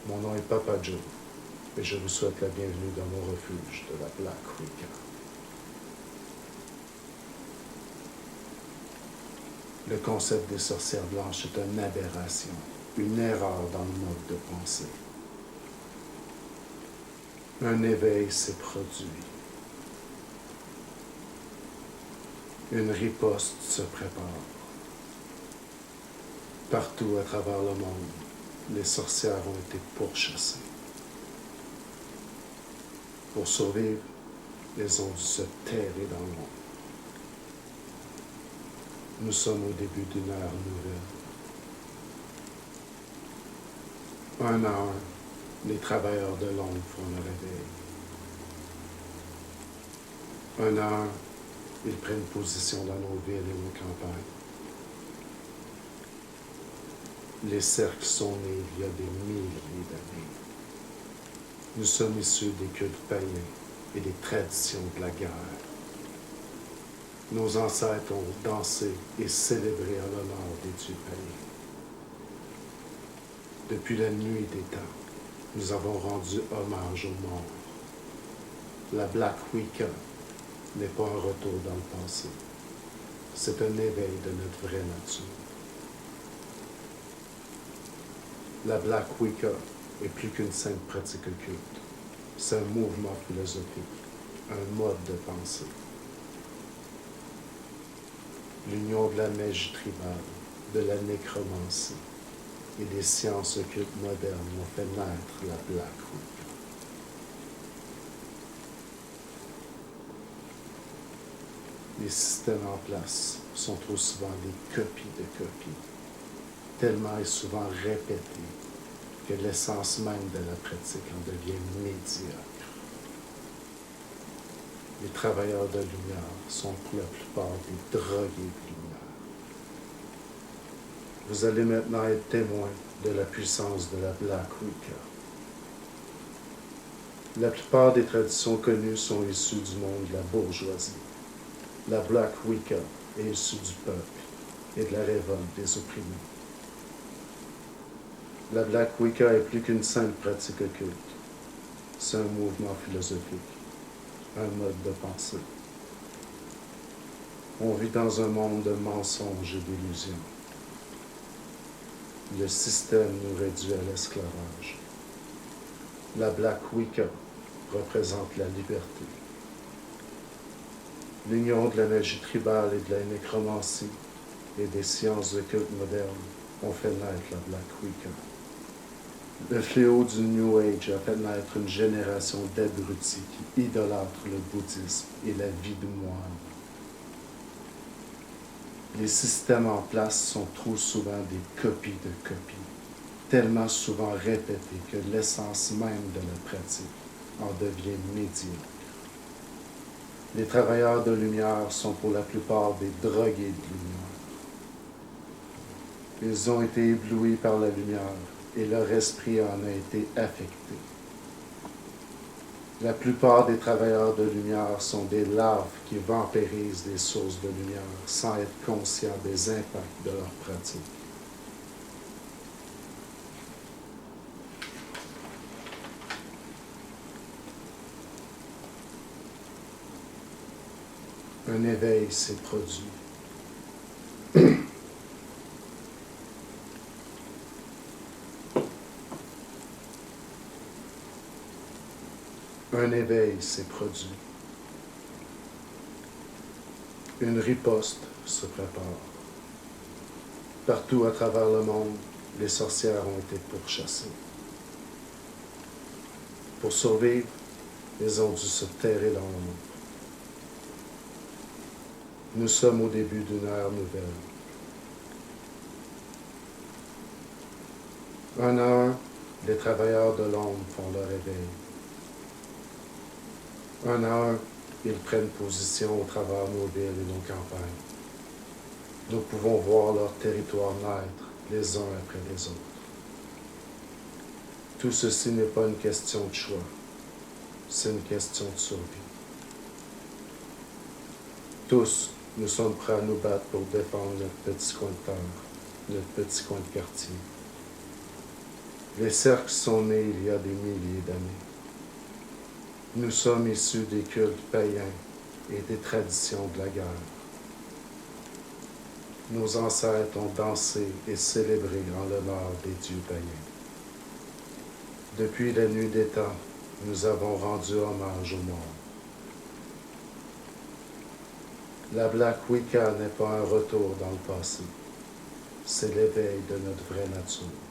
Mon nom est Papa Joe et je vous souhaite la bienvenue dans mon refuge de la Black Wicca. Le concept des sorcières blanches est une aberration, une erreur dans le mode de pensée. Un éveil s'est produit. Une riposte se prépare. Partout à travers le monde, les sorcières ont été pourchassées. Pour survivre, elles ont dû se terrer dans l'ombre. Nous sommes au début d'une ère nouvelle. Un à un, les travailleurs de l'ombre font le réveil. Un à un, ils prennent position dans nos villes et nos campagnes. Les cercles sont nés il y a des milliers d'années. Nous sommes issus des cultes païens et des traditions de la guerre. Nos ancêtres ont dansé et célébré en l'honneur des dieux païens. Depuis la nuit des temps, nous avons rendu hommage aux morts. La Black Wicca n'est pas un retour dans le passé. C'est un éveil de notre vraie nature. La Black Wicca est plus qu'une simple pratique occulte. C'est un mouvement philosophique, un mode de pensée. L'union de la magie tribale, de la nécromancie et des sciences occultes modernes ont fait naître la Black Wicca. Les systèmes en place sont trop souvent des copies de copies, tellement et souvent répétés que l'essence même de la pratique en devient médiocre. Les travailleurs de lumière sont pour la plupart des drogués de lumière. Vous allez maintenant être témoin de la puissance de la Black Wicca. La plupart des traditions connues sont issues du monde de la bourgeoisie. La Black Wicca est issue du peuple et de la révolte des opprimés. La Black Wicca est plus qu'une simple pratique occulte. C'est un mouvement philosophique, un mode de pensée. On vit dans un monde de mensonges et d'illusions. Le système nous réduit à l'esclavage. La Black Wicca représente la liberté. L'union de la magie tribale et de la nécromancie et des sciences occultes modernes ont fait naître la Black Wicca. Le fléau du New Age a fait naître une génération d'abrutis qui idolâtrent le bouddhisme et la vie de moine. Les systèmes en place sont trop souvent des copies de copies, tellement souvent répétés que l'essence même de la pratique en devient médiocre. Les travailleurs de lumière sont pour la plupart des drogués de lumière. Ils ont été éblouis par la lumière et leur esprit en a été affecté. La plupart des travailleurs de lumière sont des larves qui vampirisent les sources de lumière sans être conscients des impacts de leur pratique. Un éveil s'est produit. Un éveil s'est produit. Une riposte se prépare. Partout à travers le monde, les sorcières ont été pourchassées. Pour survivre, elles ont dû se terrer dans l'ombre. Nous sommes au début d'une ère nouvelle. Un à un, les travailleurs de l'ombre font leur réveil. Un à un, ils prennent position au travers de nos villes et nos campagnes. Nous pouvons voir leur territoire naître les uns après les autres. Tout ceci n'est pas une question de choix, c'est une question de survie. Tous, nous sommes prêts à nous battre pour défendre notre petit coin de terre, notre petit coin de quartier. Les cercles sont nés il y a des milliers d'années. Nous sommes issus des cultes païens et des traditions de la guerre. Nos ancêtres ont dansé et célébré en l'honneur des dieux païens. Depuis la nuit des temps, nous avons rendu hommage aux morts. La Black Wicca n'est pas un retour dans le passé, c'est l'éveil de notre vraie nature.